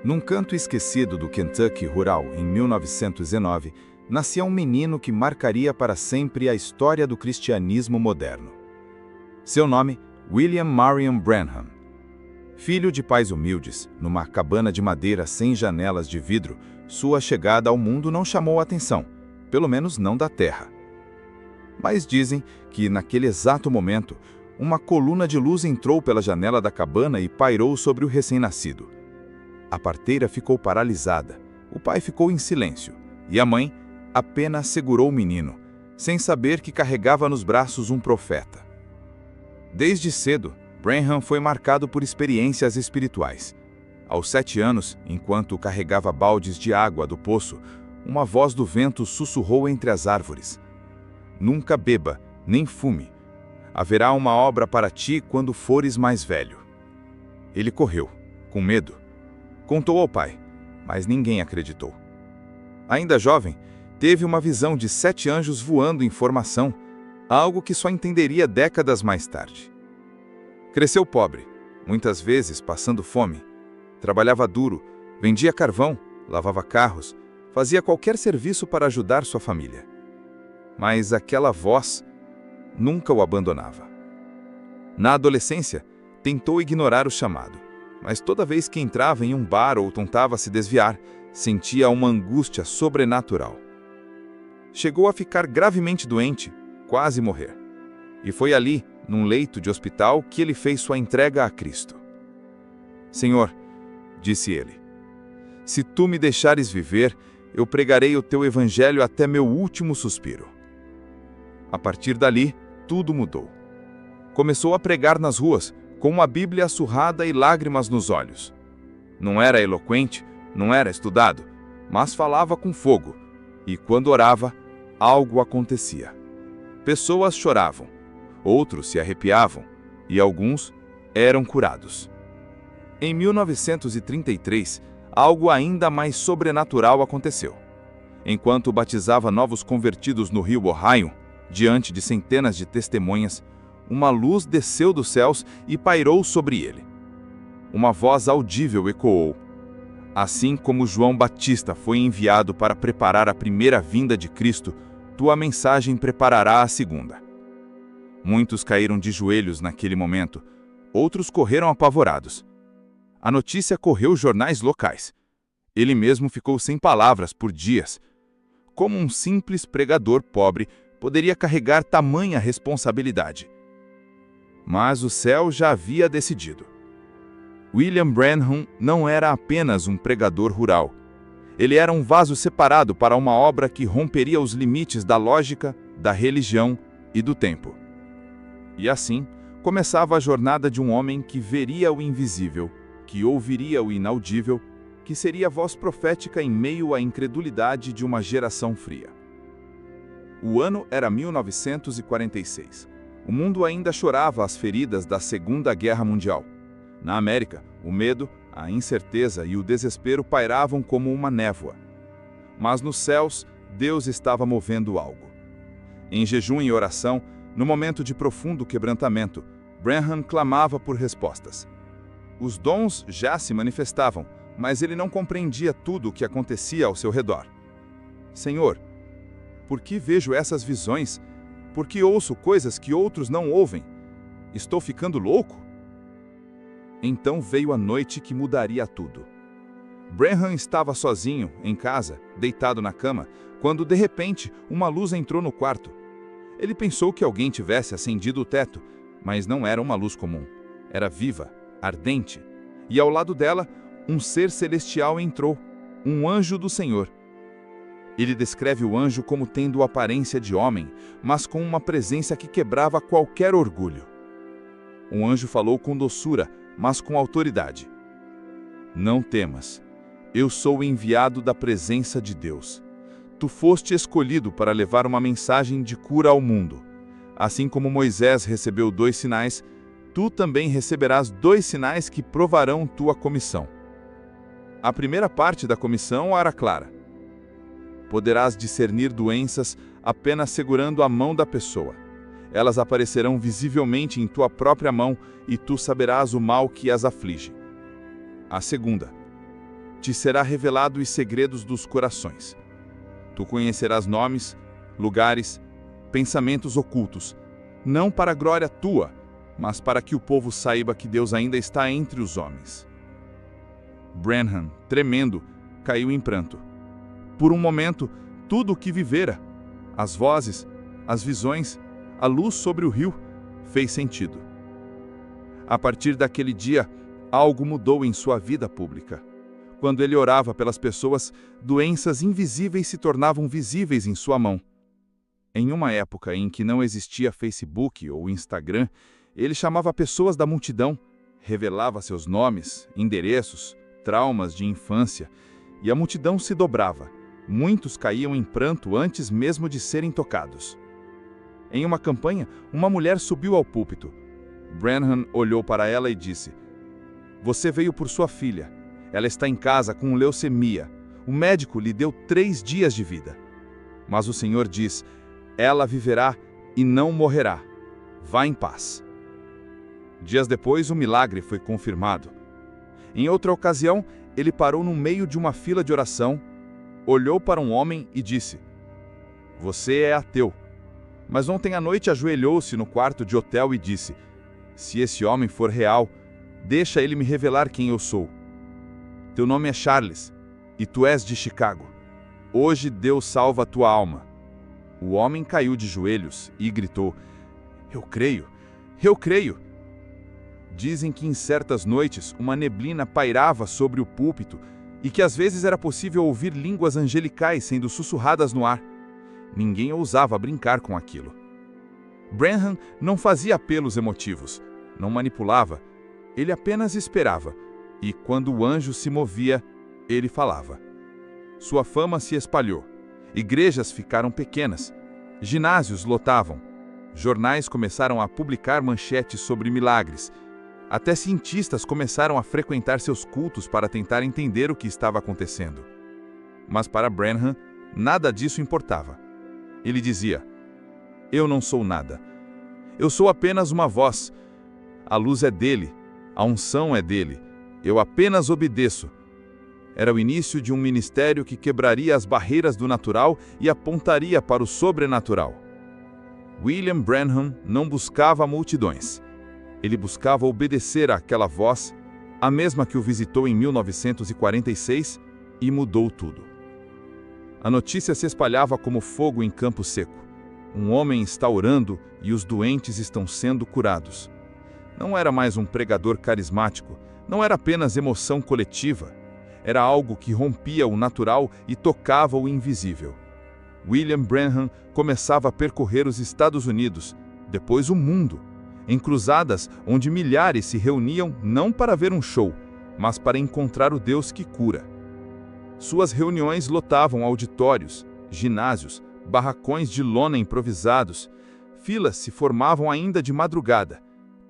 Num canto esquecido do Kentucky rural, em 1909, nascia um menino que marcaria para sempre a história do cristianismo moderno. Seu nome, William Marion Branham. Filho de pais humildes, numa cabana de madeira sem janelas de vidro, sua chegada ao mundo não chamou a atenção, pelo menos não da terra. Mas dizem que, naquele exato momento, uma coluna de luz entrou pela janela da cabana e pairou sobre o recém-nascido. A parteira ficou paralisada, o pai ficou em silêncio, e a mãe apenas segurou o menino, sem saber que carregava nos braços um profeta. Desde cedo, Branham foi marcado por experiências espirituais. Aos 7 anos, enquanto carregava baldes de água do poço, uma voz do vento sussurrou entre as árvores: "Nunca beba, nem fume. Haverá uma obra para ti quando fores mais velho." Ele correu, com medo. Contou ao pai, mas ninguém acreditou. Ainda jovem, teve uma visão de 7 anjos voando em formação, algo que só entenderia décadas mais tarde. Cresceu pobre, muitas vezes passando fome. Trabalhava duro, vendia carvão, lavava carros, fazia qualquer serviço para ajudar sua família. Mas aquela voz nunca o abandonava. Na adolescência, tentou ignorar o chamado, mas toda vez que entrava em um bar ou tentava se desviar, sentia uma angústia sobrenatural. Chegou a ficar gravemente doente, quase morrer. E foi ali, num leito de hospital, que ele fez sua entrega a Cristo. "Senhor", disse ele, "se tu me deixares viver, eu pregarei o teu evangelho até meu último suspiro." A partir dali, tudo mudou. Começou a pregar nas ruas, com uma Bíblia surrada e lágrimas nos olhos. Não era eloquente, não era estudado, mas falava com fogo, e quando orava, algo acontecia. Pessoas choravam, outros se arrepiavam, e alguns eram curados. Em 1933, algo ainda mais sobrenatural aconteceu. Enquanto batizava novos convertidos no rio Ohio, diante de centenas de testemunhas, uma luz desceu dos céus e pairou sobre ele. Uma voz audível ecoou: "Assim como João Batista foi enviado para preparar a primeira vinda de Cristo, tua mensagem preparará a segunda." Muitos caíram de joelhos naquele momento, outros correram apavorados. A notícia correu jornais locais. Ele mesmo ficou sem palavras por dias. Como um simples pregador pobre poderia carregar tamanha responsabilidade? Mas o céu já havia decidido. William Branham não era apenas um pregador rural. Ele era um vaso separado para uma obra que romperia os limites da lógica, da religião e do tempo. E assim, começava a jornada de um homem que veria o invisível, que ouviria o inaudível, que seria a voz profética em meio à incredulidade de uma geração fria. O ano era 1946. O mundo ainda chorava as feridas da Segunda Guerra Mundial. Na América, o medo, a incerteza e o desespero pairavam como uma névoa. Mas nos céus, Deus estava movendo algo. Em jejum e oração, no momento de profundo quebrantamento, Branham clamava por respostas. Os dons já se manifestavam, mas ele não compreendia tudo o que acontecia ao seu redor. "Senhor, por que vejo essas visões? Por que ouço coisas que outros não ouvem? Estou ficando louco?" Então veio a noite que mudaria tudo. Branham estava sozinho, em casa, deitado na cama, quando de repente uma luz entrou no quarto. Ele pensou que alguém tivesse acendido o teto, mas não era uma luz comum. Era viva, ardente, e ao lado dela, um ser celestial entrou, um anjo do Senhor. Ele descreve o anjo como tendo aparência de homem, mas com uma presença que quebrava qualquer orgulho. O anjo falou com doçura, mas com autoridade. "Não temas. Eu sou o enviado da presença de Deus. Tu foste escolhido para levar uma mensagem de cura ao mundo. Assim como Moisés recebeu 2 sinais, tu também receberás 2 sinais que provarão tua comissão." A primeira parte da comissão era clara. Poderás discernir doenças apenas segurando a mão da pessoa. Elas aparecerão visivelmente em tua própria mão e tu saberás o mal que as aflige. A segunda: te será revelado os segredos dos corações. Tu conhecerás nomes, lugares, pensamentos ocultos, não para a glória tua, mas para que o povo saiba que Deus ainda está entre os homens. Branham, tremendo, caiu em pranto. Por um momento, tudo o que vivera, as vozes, as visões, a luz sobre o rio, fez sentido. A partir daquele dia, algo mudou em sua vida pública. Quando ele orava pelas pessoas, doenças invisíveis se tornavam visíveis em sua mão. Em uma época em que não existia Facebook ou Instagram, ele chamava pessoas da multidão, revelava seus nomes, endereços, traumas de infância, e a multidão se dobrava. Muitos caíam em pranto antes mesmo de serem tocados. Em uma campanha, uma mulher subiu ao púlpito. Branham olhou para ela e disse: "Você veio por sua filha. Ela está em casa com leucemia. O médico lhe deu 3 dias de vida. Mas o Senhor diz: ela viverá e não morrerá. Vá em paz." Dias depois, o milagre foi confirmado. Em outra ocasião, ele parou no meio de uma fila de oração, olhou para um homem e disse: "Você é ateu." Mas ontem à noite ajoelhou-se no quarto de hotel e disse: "Se esse homem for real, deixa ele me revelar quem eu sou. Teu nome é Charles, e tu és de Chicago. Hoje Deus salva a tua alma." O homem caiu de joelhos e gritou: "Eu creio, eu creio." Dizem que em certas noites uma neblina pairava sobre o púlpito e que às vezes era possível ouvir línguas angelicais sendo sussurradas no ar. Ninguém ousava brincar com aquilo. Branham não fazia apelos emotivos, não manipulava, ele apenas esperava, e quando o anjo se movia, ele falava. Sua fama se espalhou, igrejas ficaram pequenas, ginásios lotavam, jornais começaram a publicar manchetes sobre milagres, até cientistas começaram a frequentar seus cultos para tentar entender o que estava acontecendo. Mas para Branham, nada disso importava. Ele dizia: "Eu não sou nada. Eu sou apenas uma voz. A luz é dele, a unção é dele. Eu apenas obedeço." Era o início de um ministério que quebraria as barreiras do natural e apontaria para o sobrenatural. William Branham não buscava multidões. Ele buscava obedecer àquela voz, a mesma que o visitou em 1946 e mudou tudo. A notícia se espalhava como fogo em campo seco. Um homem está orando e os doentes estão sendo curados. Não era mais um pregador carismático, não era apenas emoção coletiva. Era algo que rompia o natural e tocava o invisível. William Branham começava a percorrer os Estados Unidos, depois o mundo, em cruzadas onde milhares se reuniam não para ver um show, mas para encontrar o Deus que cura. Suas reuniões lotavam auditórios, ginásios, barracões de lona improvisados. Filas se formavam ainda de madrugada.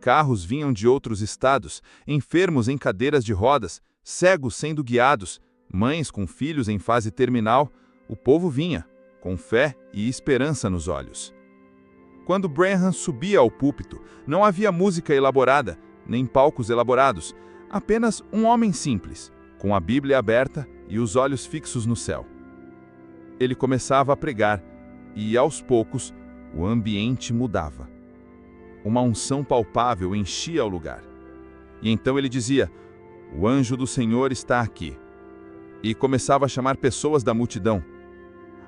Carros vinham de outros estados, enfermos em cadeiras de rodas, cegos sendo guiados, mães com filhos em fase terminal. O povo vinha, com fé e esperança nos olhos. Quando Branham subia ao púlpito, não havia música elaborada, nem palcos elaborados, apenas um homem simples, com a Bíblia aberta e os olhos fixos no céu. Ele começava a pregar, e aos poucos, o ambiente mudava. Uma unção palpável enchia o lugar. E então ele dizia: "O anjo do Senhor está aqui." E começava a chamar pessoas da multidão.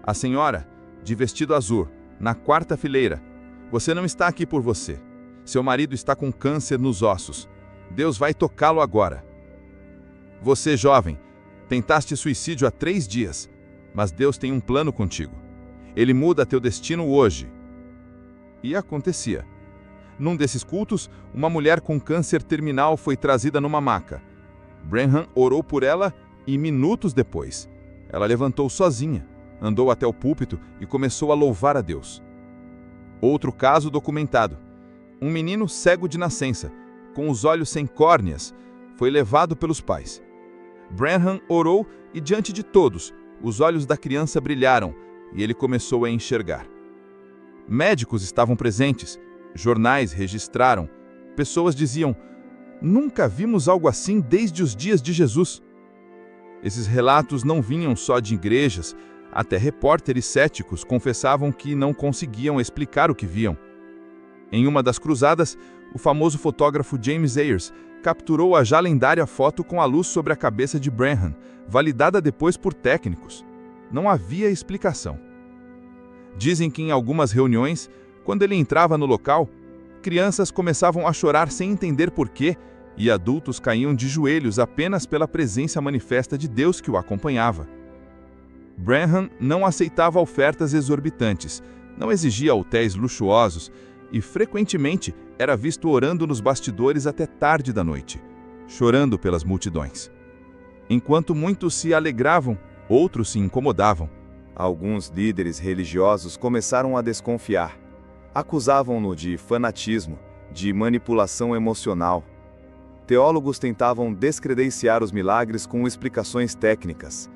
"A senhora, de vestido azul, na 4ª fileira, você não está aqui por você. Seu marido está com câncer nos ossos. Deus vai tocá-lo agora. Você, jovem, tentaste suicídio há 3 dias, mas Deus tem um plano contigo. Ele muda teu destino hoje." E acontecia. Num desses cultos, uma mulher com câncer terminal foi trazida numa maca. Branham orou por ela e, minutos depois, ela levantou sozinha, andou até o púlpito e começou a louvar a Deus. Outro caso documentado. Um menino cego de nascença, com os olhos sem córneas, foi levado pelos pais. Branham orou e, diante de todos, os olhos da criança brilharam e ele começou a enxergar. Médicos estavam presentes, jornais registraram, pessoas diziam: "Nunca vimos algo assim desde os dias de Jesus." Esses relatos não vinham só de igrejas, até repórteres céticos confessavam que não conseguiam explicar o que viam. Em uma das cruzadas, o famoso fotógrafo James Ayers capturou a já lendária foto com a luz sobre a cabeça de Branham, validada depois por técnicos. Não havia explicação. Dizem que em algumas reuniões, quando ele entrava no local, crianças começavam a chorar sem entender porquê, e adultos caíam de joelhos apenas pela presença manifesta de Deus que o acompanhava. Branham não aceitava ofertas exorbitantes, não exigia hotéis luxuosos e, frequentemente, era visto orando nos bastidores até tarde da noite, chorando pelas multidões. Enquanto muitos se alegravam, outros se incomodavam. Alguns líderes religiosos começaram a desconfiar. Acusavam-no de fanatismo, de manipulação emocional. Teólogos tentavam descredenciar os milagres com explicações técnicas.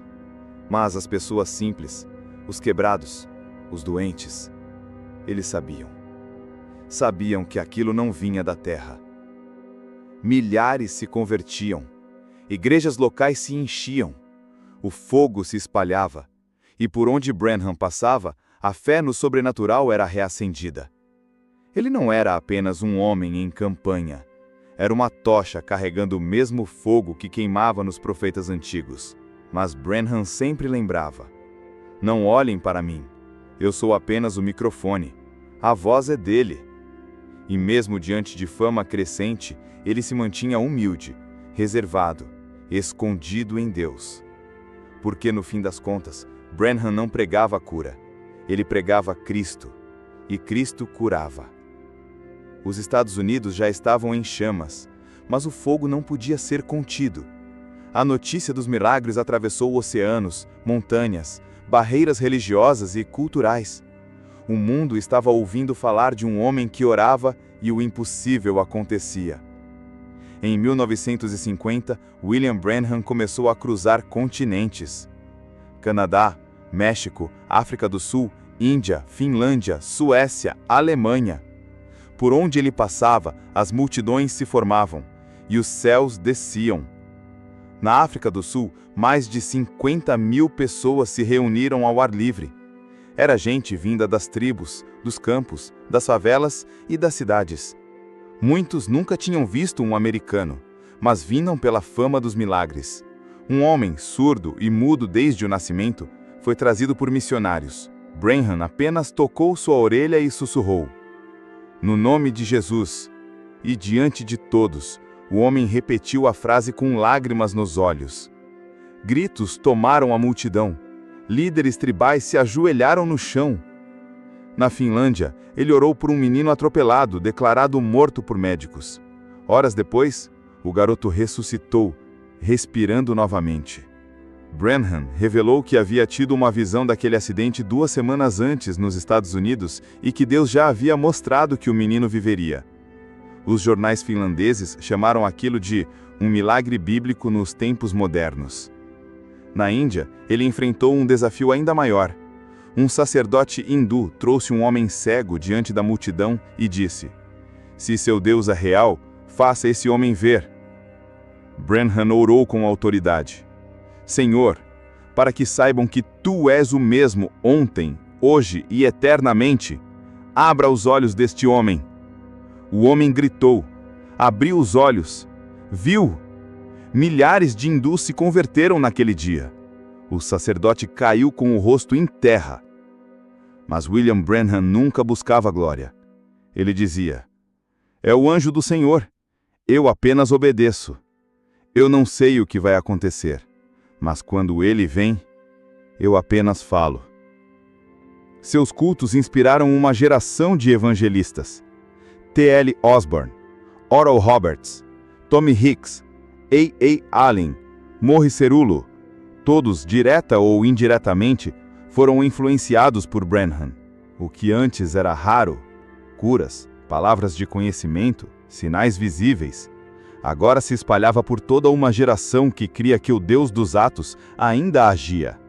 Mas as pessoas simples, os quebrados, os doentes, eles sabiam. Sabiam que aquilo não vinha da terra. Milhares se convertiam. Igrejas locais se enchiam. O fogo se espalhava. E por onde Branham passava, a fé no sobrenatural era reacendida. Ele não era apenas um homem em campanha. Era uma tocha carregando o mesmo fogo que queimava nos profetas antigos. Mas Branham sempre lembrava: não olhem para mim. Eu sou apenas o microfone. A voz é dele. E mesmo diante de fama crescente, ele se mantinha humilde, reservado, escondido em Deus. Porque no fim das contas, Branham não pregava a cura. Ele pregava Cristo. E Cristo curava. Os Estados Unidos já estavam em chamas, mas o fogo não podia ser contido. A notícia dos milagres atravessou oceanos, montanhas, barreiras religiosas e culturais. O mundo estava ouvindo falar de um homem que orava e o impossível acontecia. Em 1950, William Branham começou a cruzar continentes. Canadá, México, África do Sul, Índia, Finlândia, Suécia, Alemanha. Por onde ele passava, as multidões se formavam, e os céus desciam. Na África do Sul, mais de 50.000 pessoas se reuniram ao ar livre. Era gente vinda das tribos, dos campos, das favelas e das cidades. Muitos nunca tinham visto um americano, mas vinham pela fama dos milagres. Um homem surdo e mudo desde o nascimento foi trazido por missionários. Branham apenas tocou sua orelha e sussurrou: no nome de Jesus. E diante de todos, o homem repetiu a frase com lágrimas nos olhos. Gritos tomaram a multidão. Líderes tribais se ajoelharam no chão. Na Finlândia, ele orou por um menino atropelado, declarado morto por médicos. Horas depois, o garoto ressuscitou, respirando novamente. Branham revelou que havia tido uma visão daquele acidente 2 semanas antes nos Estados Unidos e que Deus já havia mostrado que o menino viveria. Os jornais finlandeses chamaram aquilo de um milagre bíblico nos tempos modernos. Na Índia, ele enfrentou um desafio ainda maior. Um sacerdote hindu trouxe um homem cego diante da multidão e disse: se seu Deus é real, faça esse homem ver. Branham orou com autoridade: Senhor, para que saibam que Tu és o mesmo ontem, hoje e eternamente, abra os olhos deste homem. O homem gritou, abriu os olhos, viu. Milhares de hindus se converteram naquele dia. O sacerdote caiu com o rosto em terra. Mas William Branham nunca buscava glória. Ele dizia: é o anjo do Senhor, eu apenas obedeço. Eu não sei o que vai acontecer, mas quando ele vem, eu apenas falo. Seus cultos inspiraram uma geração de evangelistas. T.L. Osborne, Oral Roberts, Tommy Hicks, A.A. Allen, Morris Cerullo, todos, direta ou indiretamente, foram influenciados por Branham. O que antes era raro, curas, palavras de conhecimento, sinais visíveis, agora se espalhava por toda uma geração que cria que o Deus dos atos ainda agia.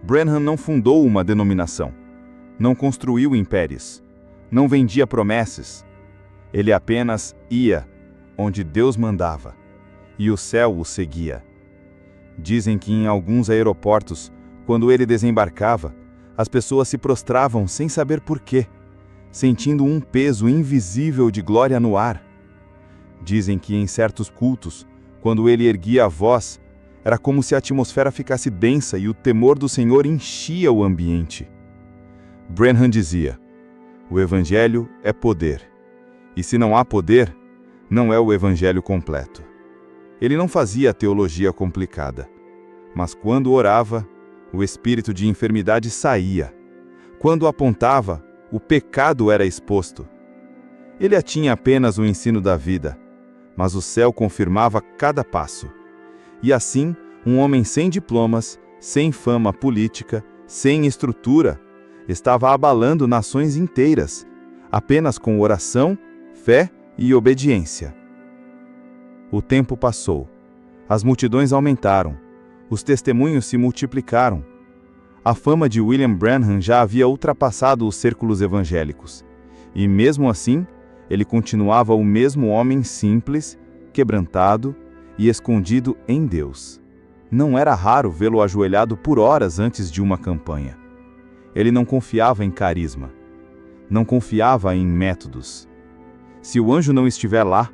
Branham não fundou uma denominação, não construiu impérios, não vendia promessas. Ele apenas ia onde Deus mandava, e o céu o seguia. Dizem que em alguns aeroportos, quando ele desembarcava, as pessoas se prostravam sem saber por quê, sentindo um peso invisível de glória no ar. Dizem que em certos cultos, quando ele erguia a voz, era como se a atmosfera ficasse densa e o temor do Senhor enchia o ambiente. Branham dizia: o Evangelho é poder, e se não há poder, não é o Evangelho completo. Ele não fazia teologia complicada, mas quando orava, o espírito de enfermidade saía. Quando apontava, o pecado era exposto. Ele tinha apenas o ensino da vida, mas o céu confirmava cada passo. E assim, um homem sem diplomas, sem fama política, sem estrutura, estava abalando nações inteiras, apenas com oração, fé e obediência. O tempo passou. As multidões aumentaram. Os testemunhos se multiplicaram. A fama de William Branham já havia ultrapassado os círculos evangélicos. E mesmo assim, ele continuava o mesmo homem simples, quebrantado e escondido em Deus. Não era raro vê-lo ajoelhado por horas antes de uma campanha. Ele não confiava em carisma. Não confiava em métodos. Se o anjo não estiver lá,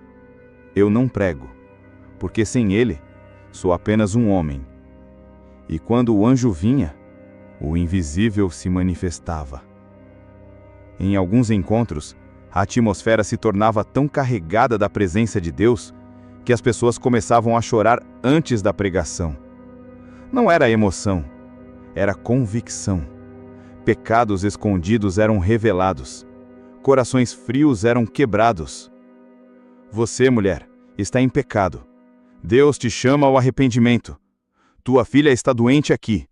eu não prego, porque sem ele, sou apenas um homem. E quando o anjo vinha, o invisível se manifestava. Em alguns encontros, a atmosfera se tornava tão carregada da presença de Deus que as pessoas começavam a chorar antes da pregação. Não era emoção, era convicção. Pecados escondidos eram revelados. Corações frios eram quebrados. Você, mulher, está em pecado. Deus te chama ao arrependimento. Tua filha está doente aqui,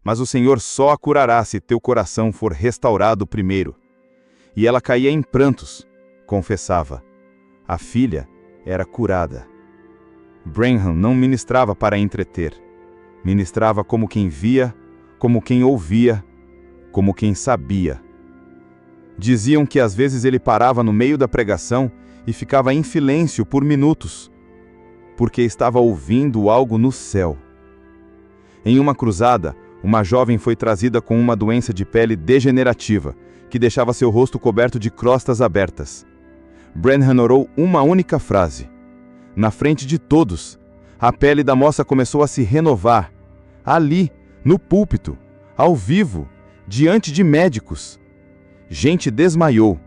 mas o Senhor só a curará se teu coração for restaurado primeiro. E ela caía em prantos, confessava. A filha era curada. Branham não ministrava para entreter. Ministrava como quem via, como quem ouvia, como quem sabia. Diziam que às vezes ele parava no meio da pregação e ficava em silêncio por minutos, porque estava ouvindo algo no céu. Em uma cruzada, uma jovem foi trazida com uma doença de pele degenerativa, que deixava seu rosto coberto de crostas abertas. Branham orou uma única frase. Na frente de todos, a pele da moça começou a se renovar. Ali, no púlpito, ao vivo, diante de médicos. Gente desmaiou,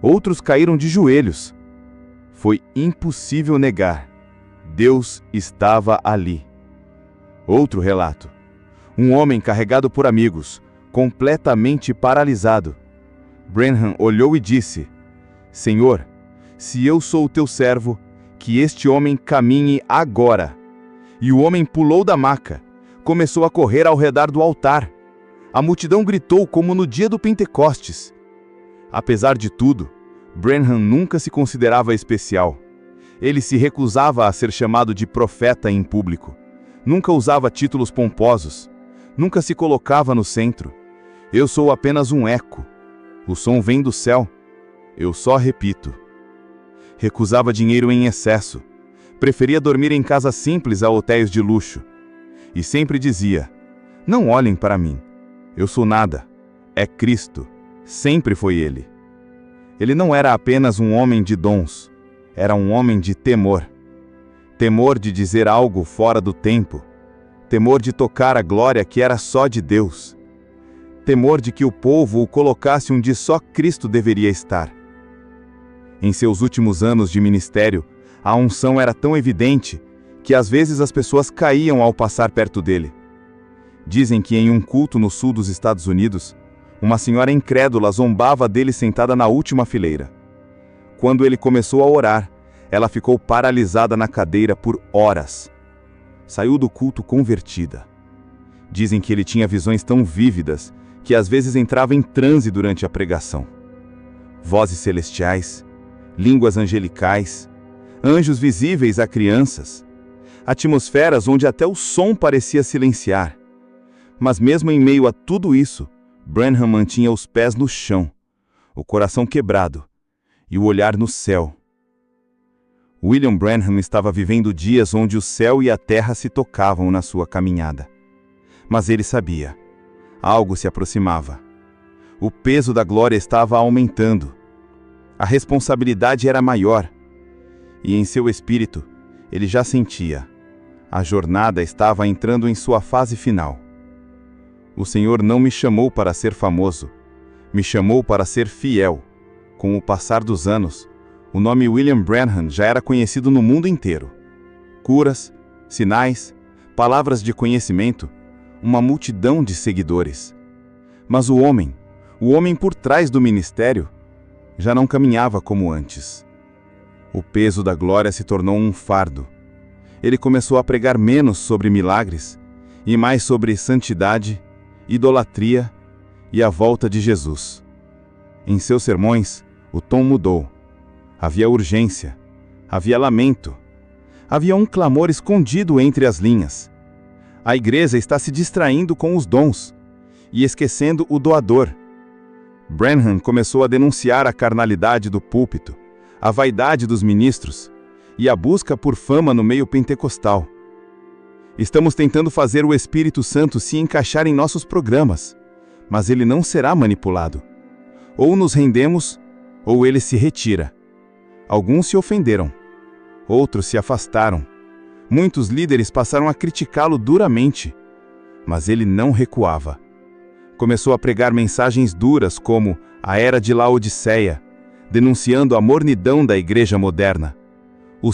outros caíram de joelhos. Foi impossível negar. Deus estava ali. Outro relato. Um homem carregado por amigos, completamente paralisado. Branham olhou e disse: Senhor, se eu sou o teu servo, que este homem caminhe agora. E o homem pulou da maca, começou a correr ao redor do altar. A multidão gritou como no dia do Pentecostes. Apesar de tudo, Branham nunca se considerava especial. Ele se recusava a ser chamado de profeta em público. Nunca usava títulos pomposos. Nunca se colocava no centro. Eu sou apenas um eco. O som vem do céu. Eu só repito. Recusava dinheiro em excesso. Preferia dormir em casas simples a hotéis de luxo. E sempre dizia: não olhem para mim. Eu sou nada. É Cristo. Sempre foi Ele. Ele não era apenas um homem de dons. Era um homem de temor. Temor de dizer algo fora do tempo. Temor de tocar a glória que era só de Deus. Temor de que o povo o colocasse onde só Cristo deveria estar. Em seus últimos anos de ministério, a unção era tão evidente que às vezes as pessoas caíam ao passar perto dele. Dizem que em um culto no sul dos Estados Unidos, uma senhora incrédula zombava dele sentada na última fileira. Quando ele começou a orar, ela ficou paralisada na cadeira por horas. Saiu do culto convertida. Dizem que ele tinha visões tão vívidas que às vezes entrava em transe durante a pregação. Vozes celestiais, línguas angelicais, anjos visíveis a crianças, atmosferas onde até o som parecia silenciar. Mas mesmo em meio a tudo isso, Branham mantinha os pés no chão, o coração quebrado e o olhar no céu. William Branham estava vivendo dias onde o céu e a terra se tocavam na sua caminhada. Mas ele sabia. Algo se aproximava. O peso da glória estava aumentando. A responsabilidade era maior. E em seu espírito, ele já sentia. A jornada estava entrando em sua fase final. O Senhor não me chamou para ser famoso. Me chamou para ser fiel. Com o passar dos anos, o nome William Branham já era conhecido no mundo inteiro. Curas, sinais, palavras de conhecimento, uma multidão de seguidores. Mas o homem por trás do ministério, já não caminhava como antes. O peso da glória se tornou um fardo. Ele começou a pregar menos sobre milagres e mais sobre santidade, idolatria e a volta de Jesus. Em seus sermões, o tom mudou. Havia urgência, havia lamento, havia um clamor escondido entre as linhas. A igreja está se distraindo com os dons e esquecendo o doador. Branham começou a denunciar a carnalidade do púlpito, a vaidade dos ministros e a busca por fama no meio pentecostal. Estamos tentando fazer o Espírito Santo se encaixar em nossos programas, mas ele não será manipulado. Ou nos rendemos, ou ele se retira. Alguns se ofenderam, outros se afastaram. Muitos líderes passaram a criticá-lo duramente, mas ele não recuava. Começou a pregar mensagens duras como a Era de Laodiceia, denunciando a mornidão da igreja moderna. O